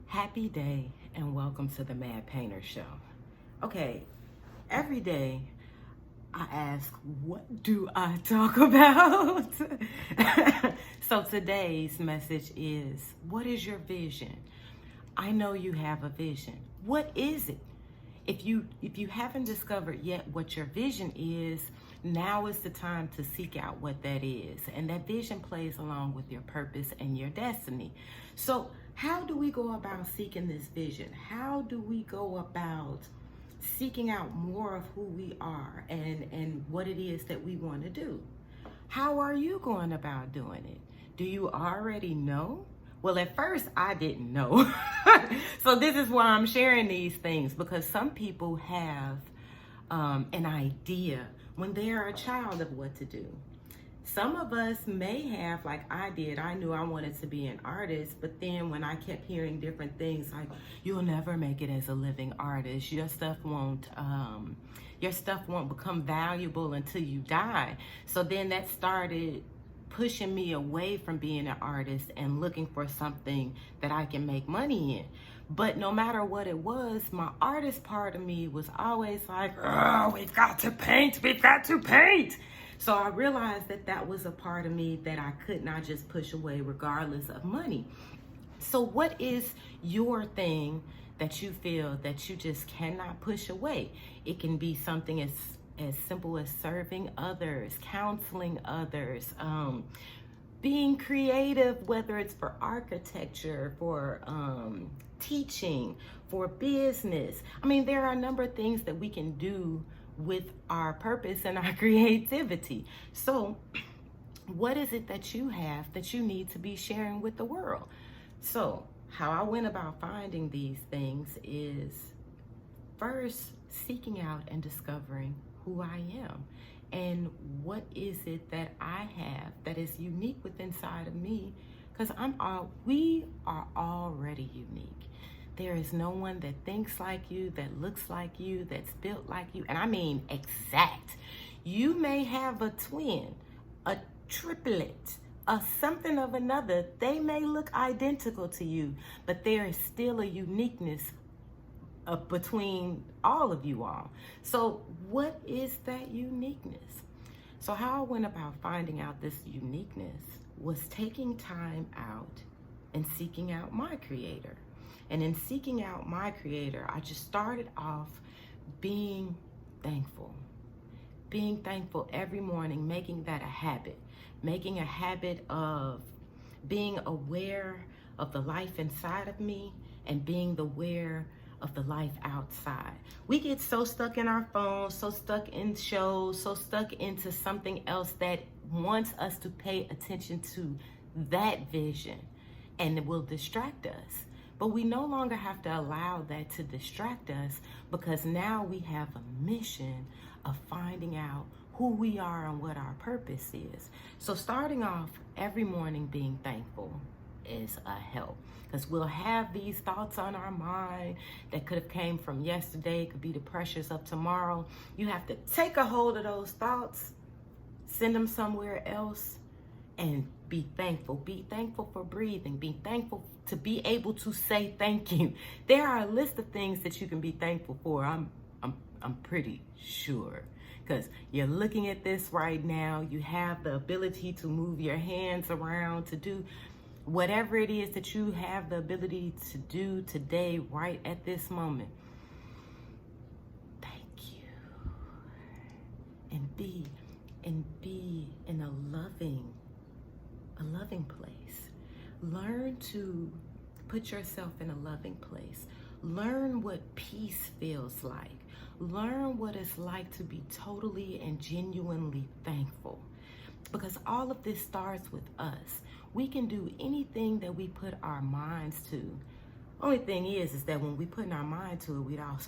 Happy day and welcome to the Mad Painter Show. Okay, every day I ask, what do I talk about? So today's message is, what is your vision? I know you have a vision. What is it? If you haven't discovered yet what your vision is, now is the time to seek out what that is. And that vision plays along with your purpose and your destiny. So how do we go about seeking this vision? How do we go about seeking out more of who we are and what it is that we want to do? How are you going about doing it? Do you already know? Well, at first I didn't know. So this is why I'm sharing these things, because some people have an idea when they are a child of what to do. Some of us may have, like I did, I knew I wanted to be an artist, but then when I kept hearing different things like, you'll never make it as a living artist, your stuff won't become valuable until you die. So then that started pushing me away from being an artist and looking for something that I can make money in. But no matter what it was, my artist part of me was always like, oh, we've got to paint. So I realized that that was a part of me that I could not just push away regardless of money. So what is your thing that you feel that you just cannot push away? It can be something as simple as serving others, counseling others, being creative, whether it's for architecture, for teaching, for business. I mean, there are a number of things that we can do with our purpose and our creativity. So what is it that you have that you need to be sharing with the world? So how I went about finding these things is first seeking out and discovering who I am and what is it that I have that is unique within inside of me, because we are already unique. There is no one that thinks like you, that looks like you, that's built like you, and I mean exact. You may have a twin, a triplet, a something of another. They may look identical to you, but there is still a uniqueness between all of you all. So what is that uniqueness? So how I went about finding out this uniqueness was taking time out and seeking out my creator. And in seeking out my creator, I just started off being thankful every morning, making that a habit, making a habit of being aware of the life inside of me and being aware of the life outside. We get so stuck in our phones, so stuck in shows, so stuck into something else that wants us to pay attention to that vision, and it will distract us. But we no longer have to allow that to distract us, because now we have a mission of finding out who we are and what our purpose is. So starting off every morning being thankful is a help, because we'll have these thoughts on our mind that could have came from yesterday, could be the pressures of tomorrow. You have to take a hold of those thoughts, send them somewhere else, and be thankful. Be thankful for breathing. Be thankful to be able to say thank you. There are a list of things that you can be thankful for. I'm pretty sure, because you're looking at this right now. You have the ability to move your hands around, to do whatever it is that you have the ability to do today, right at this moment. Thank you. And be in a loving place. Learn to put yourself in a loving place. Learn what peace feels like. Learn what it's like to be totally and genuinely thankful. Because all of this starts with us. We can do anything that we put our minds to. Only thing is that when we put our mind to it,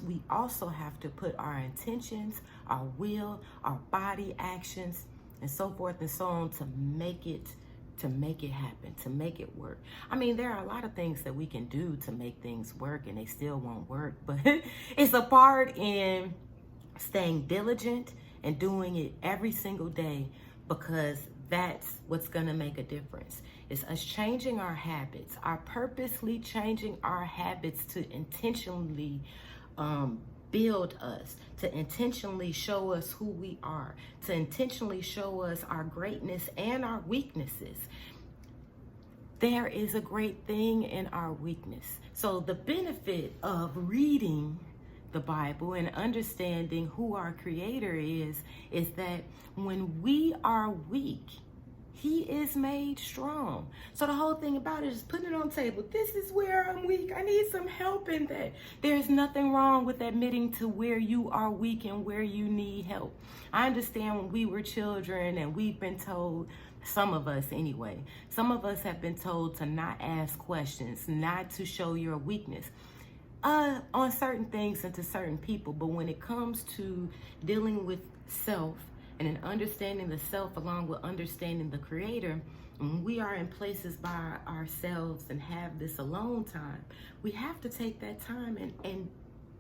we also have to put our intentions, our will, our body actions, and so forth and so on to make it happen, to make it work. I mean, there are a lot of things that we can do to make things work and they still won't work, but it's a part in staying diligent and doing it every single day, because that's what's gonna make a difference. It's us changing our habits, our purposely changing our habits to intentionally build us, to intentionally show us who we are, to intentionally show us our greatness and our weaknesses. There is a great thing in our weakness. So the benefit of reading the Bible and understanding who our Creator is that when we are weak, He is made strong. So the whole thing about it is putting it on the table. This is where I'm weak. I need some help in that. There's nothing wrong with admitting to where you are weak and where you need help. I understand when we were children and we've been told, some of us anyway, some of us have been told to not ask questions, not to show your weakness on certain things and to certain people. But when it comes to dealing with self and in understanding the self along with understanding the Creator, when we are in places by ourselves and have this alone time, we have to take that time and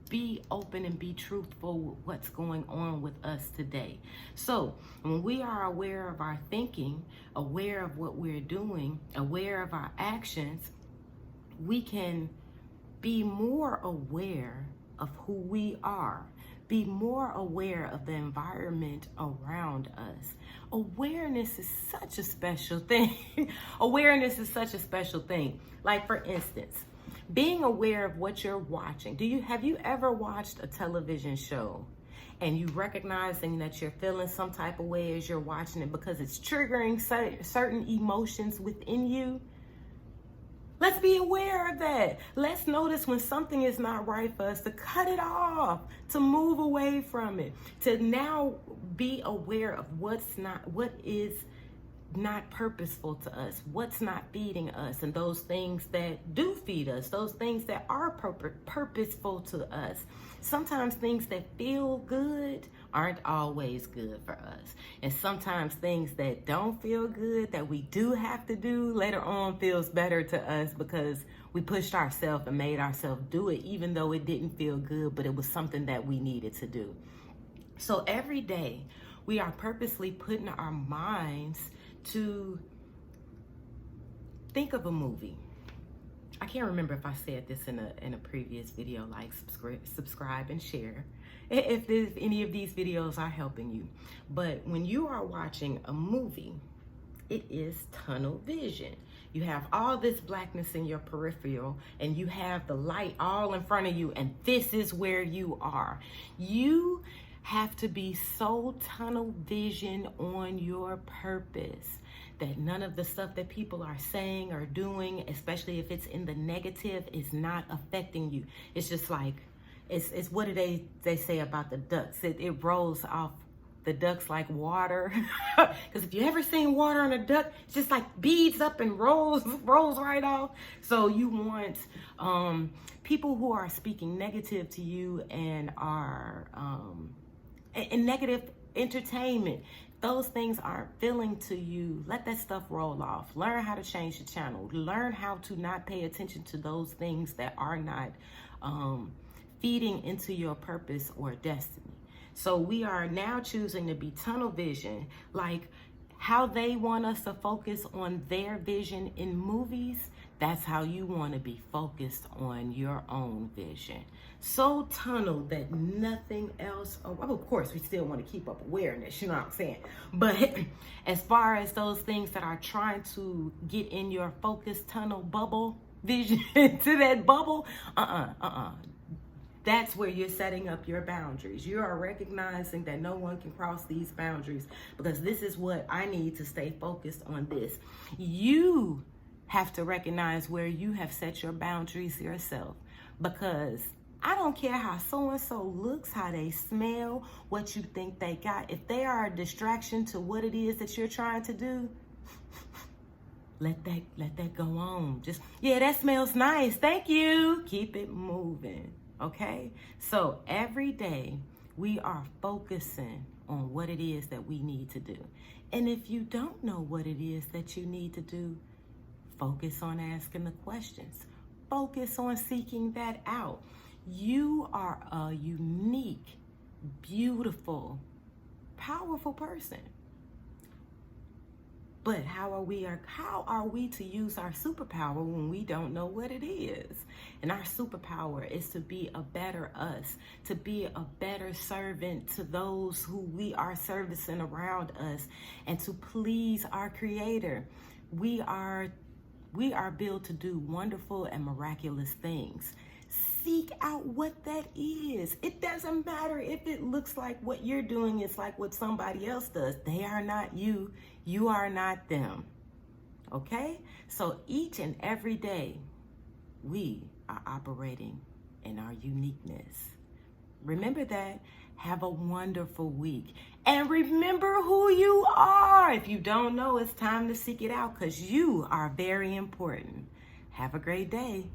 be open and be truthful with what's going on with us today. So when we are aware of our thinking, aware of what we're doing, aware of our actions, we can be more aware of who we are, be more aware of the environment around us. Awareness is such a special thing. Awareness is such a special thing. Like, for instance, being aware of what you're watching. Have you ever watched a television show and you recognizing that you're feeling some type of way as you're watching it because it's triggering certain emotions within you? Let's be aware of that. Let's notice when something is not right for us, to cut it off, to move away from it, to now be aware of what is not purposeful to us, what's not feeding us, and those things that do feed us, those things that are purposeful to us. Sometimes things that feel good aren't always good for us. And sometimes things that don't feel good, that we do have to do, later on feels better to us because we pushed ourselves and made ourselves do it, even though it didn't feel good, but it was something that we needed to do. So every day we are purposely putting our minds to think of a movie. I can't remember if I said this in a previous video, like subscribe and share if any of these videos are helping you. But when you are watching a movie, it is tunnel vision. You have all this blackness in your peripheral and you have the light all in front of you, and this is where you are. You have to be so tunnel vision on your purpose that none of the stuff that people are saying or doing, especially if it's in the negative, is not affecting you. It's just like, it's what do they say about the ducks? It rolls off the ducks like water. Because if you ever seen water on a duck, it's just like beads up and rolls right off. So you want people who are speaking negative to you and are and negative entertainment, those things aren't filling to you. Let that stuff roll off. Learn how to change the channel. Learn how to not pay attention to those things that are not feeding into your purpose or destiny. So we are now choosing to be tunnel vision, like how they want us to focus on their vision in movies. That's how you want to be focused on your own vision. So tunnel that nothing else, of course, we still want to keep up awareness, you know what I'm saying? But as far as those things that are trying to get in your focus tunnel bubble vision, to that bubble, that's where you're setting up your boundaries. You are recognizing that no one can cross these boundaries because this is what I need to stay focused on this. You have to recognize where you have set your boundaries yourself, because I don't care how so-and-so looks, how they smell, what you think they got. If they are a distraction to what it is that you're trying to do, let that go on. Just, yeah, that smells nice. Thank you. Keep it moving. Okay? So every day we are focusing on what it is that we need to do. And if you don't know what it is that you need to do, focus on asking the questions. Focus on seeking that out. You are a unique, beautiful, powerful person. But how are we to use our superpower when we don't know what it is? And our superpower is to be a better us, to be a better servant to those who we are servicing around us, and to please our Creator. We are built to do wonderful and miraculous things. Seek out what that is. It doesn't matter if it looks like what you're doing is like what somebody else does. They are not you. You are not them. Okay? So each and every day, we are operating in our uniqueness. Remember that. Have a wonderful week. And remember who you are. If you don't know, it's time to seek it out because you are very important. Have a great day.